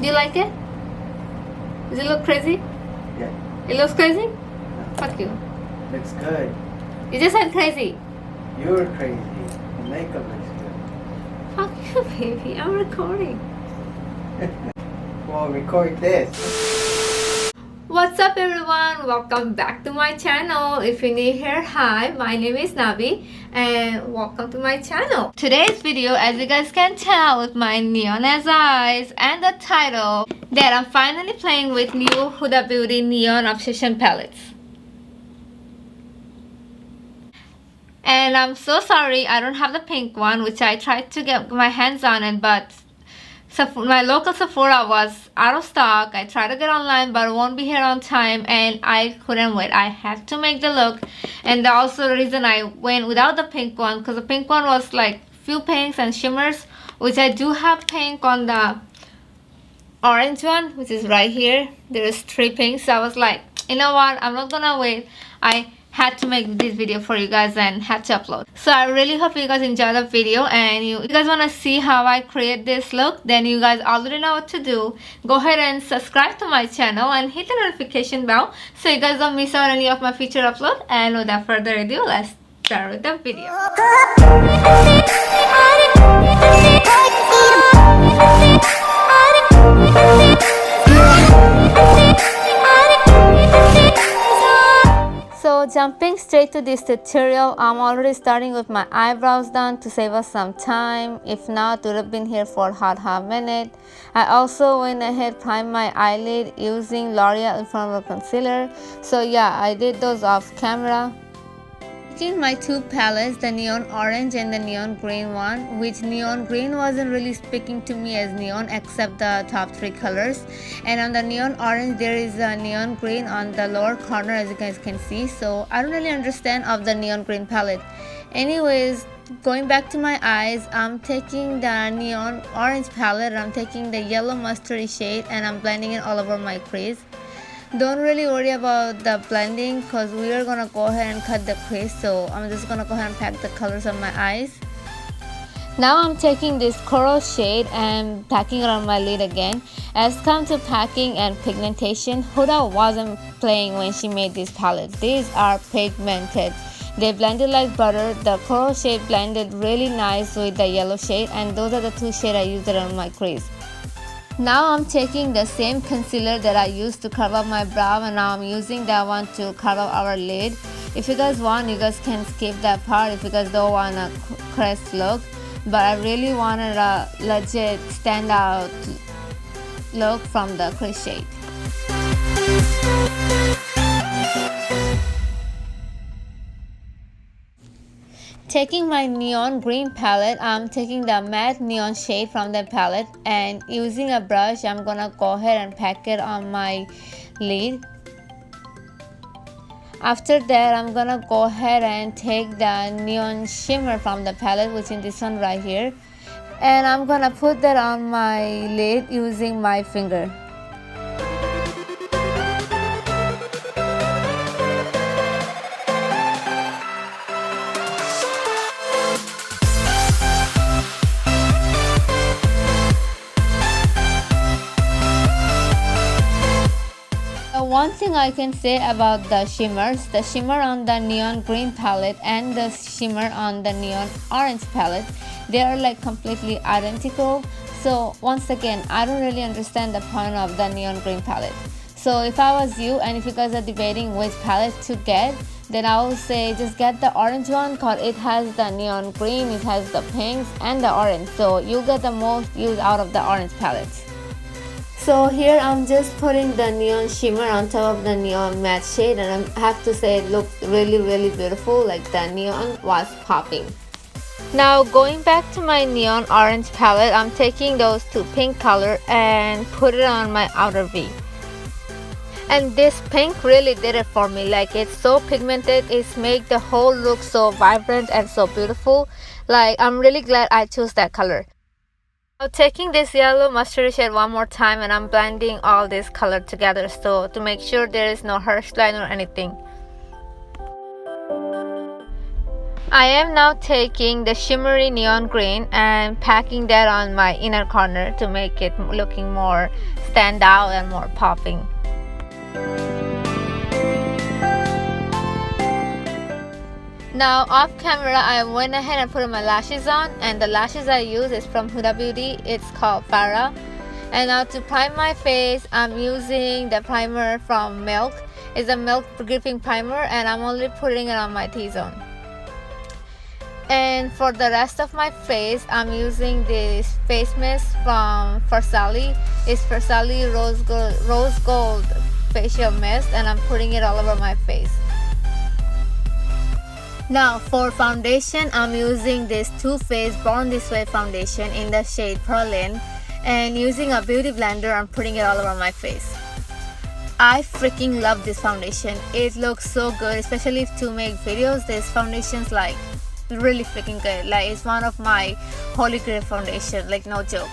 Do you like it? Does it look crazy? Yeah. It looks crazy? No. Fuck you. Looks good. You just said crazy. You're crazy. The makeup looks good. Fuck you, baby. I'm recording. Well, record this. What's up, everyone? Welcome back to my channel. If you're new here, hi, my name is Nabi and welcome to my channel. Today's video, as you guys can tell with my neon as eyes and the title, that I'm finally playing with new Huda Beauty Neon Obsession palettes. And I'm so sorry I don't have the pink one, which I tried to get my hands on it, but my local Sephora was out of stock. I tried to get online, but it won't be here on time, and I couldn't wait. I had to make the look, and also the reason I went without the pink one, because the pink one was like few pinks and shimmers, which I do have pink on the orange one, which is right here. There's 3 pinks, so I was like, you know what, I'm not gonna wait. I had to make this video for you guys and had to upload. So I really hope you guys enjoy the video, and you guys want to see how I create this look, then you guys already know what to do. Go ahead and subscribe to my channel and hit the notification bell so you guys don't miss out any of my future upload. And without further ado, let's start with the video. So jumping straight to this tutorial, I'm already starting with my eyebrows done to save us some time. If not, would have been here for a hot minute. I also went ahead primed my eyelid using L'Oreal Infallible concealer. So yeah, I did those off camera. Taking my 2 palettes, the neon orange and the neon green one, which neon green wasn't really speaking to me as neon except the top 3 colors, and on the neon orange there is a neon green on the lower corner, as you guys can see. So I don't really understand of the neon green palette. Anyways, going back to my eyes, I'm taking the neon orange palette and I'm taking the yellow mustardy shade and I'm blending it all over my crease. Don't really worry about the blending because we are gonna go ahead and cut the crease, so I'm just gonna go ahead and pack the colors on my eyes. Now I'm taking this coral shade and packing it on my lid again. As come to packing and pigmentation, Huda wasn't playing when she made these palettes. These are pigmented. They blended like butter. The coral shade blended really nice with the yellow shade, and those are the 2 shades I used it on my crease. Now I'm taking the same concealer that I used to cover up my brow, and now I'm using that one to cover up our lid. If you guys want, you guys can skip that part if you guys don't want a crest look, but I really wanted a legit standout look from the crease shade. Taking my neon green palette, I'm taking the matte neon shade from the palette, and using a brush, I'm gonna go ahead and pack it on my lid. After that, I'm gonna go ahead and take the neon shimmer from the palette, which is this one right here, and I'm gonna put that on my lid using my finger. One thing I can say about the shimmers, the shimmer on the neon green palette and the shimmer on the neon orange palette, they are like completely identical. So once again, I don't really understand the point of the neon green palette. So if I was you, and if you guys are debating which palette to get, then I would say just get the orange one because it has the neon green, it has the pinks and the orange. So you get the most use out of the orange palette. So here I'm just putting the neon shimmer on top of the neon matte shade, and I have to say it looks really beautiful, like the neon was popping. Now going back to my neon orange palette, I'm taking those 2 pink color and put it on my outer V. And this pink really did it for me, like it's so pigmented, it's make the whole look so vibrant and so beautiful. Like I'm really glad I chose that color. Now taking this yellow mustard shade one more time, and I'm blending all this color together so to make sure there is no harsh line or anything. I am now taking the shimmery neon green and packing that on my inner corner to make it looking more stand out and more popping. Now off camera, I went ahead and put my lashes on, and the lashes I use is from Huda Beauty. It's called Farah. And now to prime my face, I'm using the primer from Milk. It's a Milk gripping primer, and I'm only putting it on my T-zone. And for the rest of my face, I'm using this face mist from Frasali. It's Frasali Rose Gold facial mist, and I'm putting it all over my face. Now for foundation, I'm using this Too Faced Born This Way foundation in the shade Praline, and using a beauty blender, I'm putting it all over my face. I freaking love this foundation. It looks so good, especially to make videos. This foundation's like really freaking good. Like, it's one of my holy grail foundation, like no joke.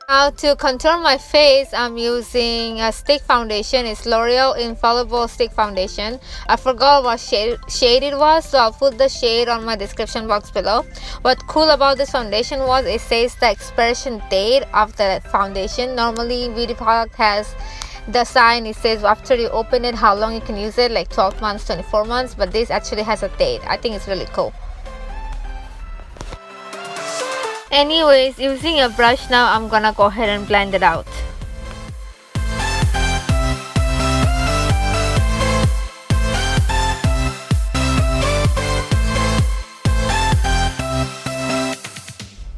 Now to contour my face, I'm using a stick foundation. It's L'Oreal Infallible Stick Foundation. I forgot what shade it was, so I'll put the shade on my description box below. What's cool about this foundation was it says the expiration date of the foundation. Normally beauty product has the sign, it says after you open it how long you can use it, like 12 months, 24 months, but this actually has a date. I think it's really cool. Anyways, using a brush now, I'm gonna go ahead and blend it out.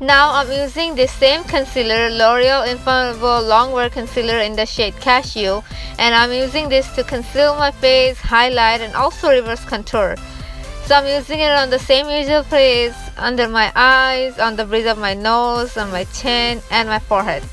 Now I'm using the same concealer, L'Oreal Infallible Longwear Concealer in the shade Cashew, and I'm using this to conceal my face, highlight, and also reverse contour. So I'm using it on the same usual place, under my eyes, on the bridge of my nose, on my chin, and my forehead.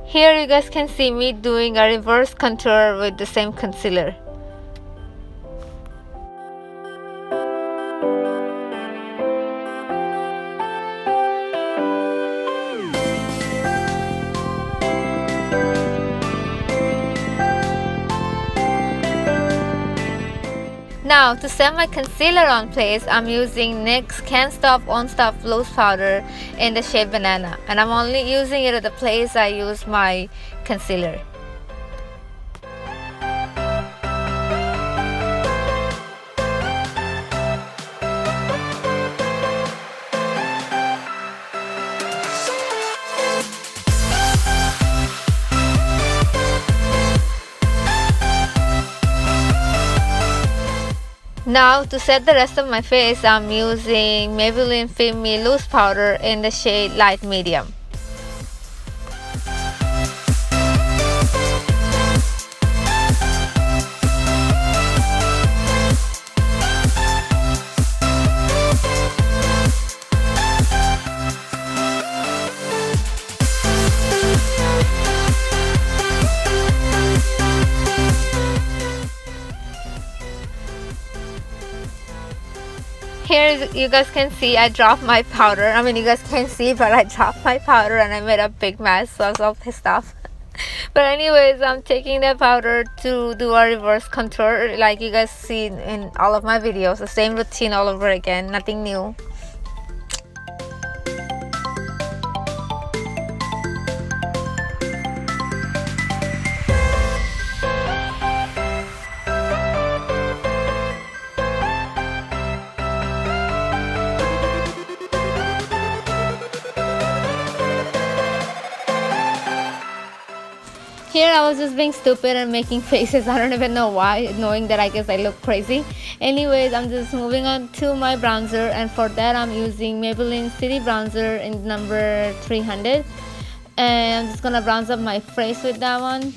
Here you guys can see me doing a reverse contour with the same concealer. Now to set my concealer on place, I'm using NYX Can't Stop Won't Stop Loose Powder in the shade Banana, and I'm only using it at the place I use my concealer. Now to set the rest of my face, I'm using Maybelline Fit Me Loose Powder in the shade Light Medium. Here you guys can see I dropped my powder. I mean, you guys can't see, but I dropped my powder and I made a big mess, so I was all pissed off. But anyways, I'm taking the powder to do a reverse contour like you guys see in all of my videos. The same routine all over again, nothing new. here I was just being stupid and making faces. I don't even know why, knowing that I guess I look crazy. Anyways, I'm just moving on to my bronzer, and for that I'm using Maybelline City Bronzer in number 300, and I'm just gonna bronze up my face with that one.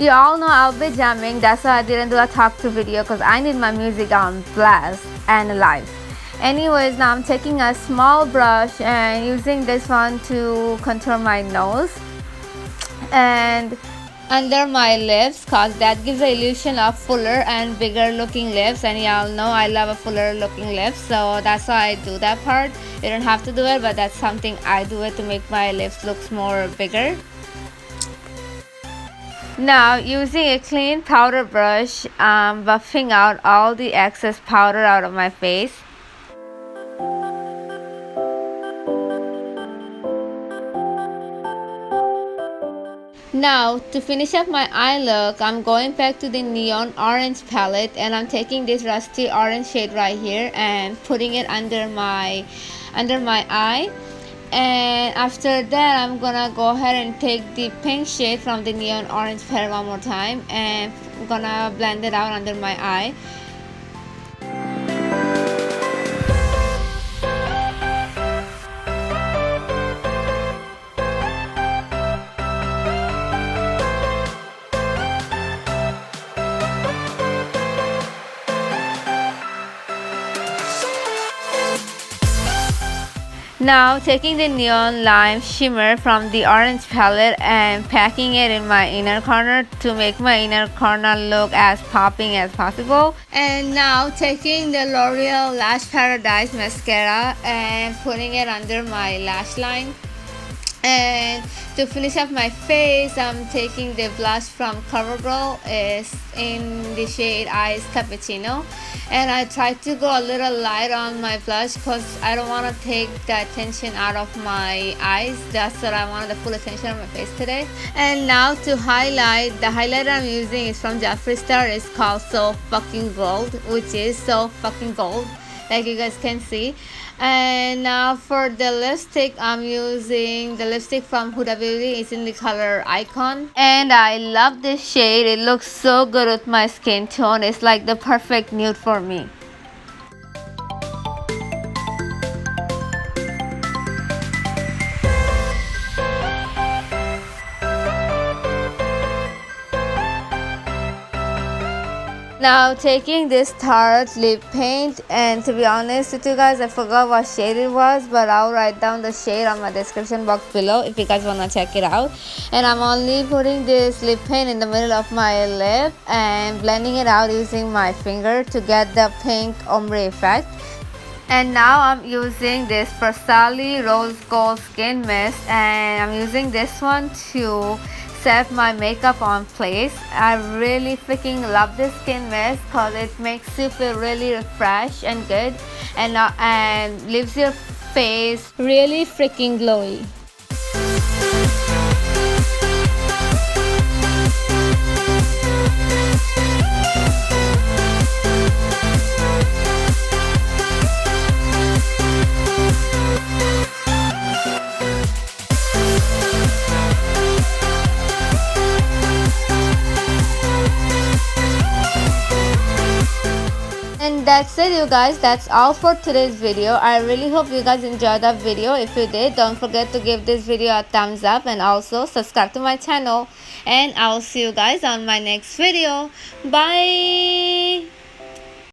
You all know I'll be jamming, that's why I didn't do a talk to video, because I need my music on blast and live. Anyways, now I'm taking a small brush and using this one to contour my nose and under my lips, cause that gives the illusion of fuller and bigger looking lips, and y'all know I love a fuller looking lips, so that's why I do that part. You don't have to do it, but that's something I do it to make my lips look more bigger. Now, using a clean powder brush, I'm buffing out all the excess powder out of my face. Now, to finish up my eye look, I'm going back to the neon orange palette, and I'm taking this rusty orange shade right here and putting it under my eye. And after that, I'm gonna go ahead and take the pink shade from the neon orange palette one more time, and I'm gonna blend it out under my eye. Now, taking the neon lime shimmer from the orange palette and packing it in my inner corner to make my inner corner look as popping as possible. And now taking the L'Oreal Lash Paradise mascara and putting it under my lash line. And to finish up my face, I'm taking the blush from CoverGirl. It's in the shade Ice Cappuccino, and I tried to go a little light on my blush because I don't want to take the attention out of my eyes. That's what I wanted, the full attention on my face today. And now to highlight, the highlighter I'm using is from Jeffree Star. It's called So Fucking Gold, which is so fucking gold, like you guys can see. And now for the lipstick, I'm using the lipstick from Huda Beauty. It's in the color Icon, and I love this shade. It looks so good with my skin tone. It's like the perfect nude for me. Now taking this Tarte lip paint, and to be honest with you guys, I forgot what shade it was, but I'll write down the shade on my description box below if you guys want to check it out. And I'm only putting this lip paint in the middle of my lip and blending it out using my finger to get the pink ombre effect. And now I'm using this frasali rose gold skin mist, and I'm using this one to set my makeup on place. I really freaking love this skin mist because it makes you feel really refreshed and good, and leaves your face really freaking glowy. And that's it, you guys. That's all for today's video. I really hope you guys enjoyed that video. If you did, don't forget to give this video a thumbs up and also subscribe to my channel. And I'll see you guys on my next video. Bye.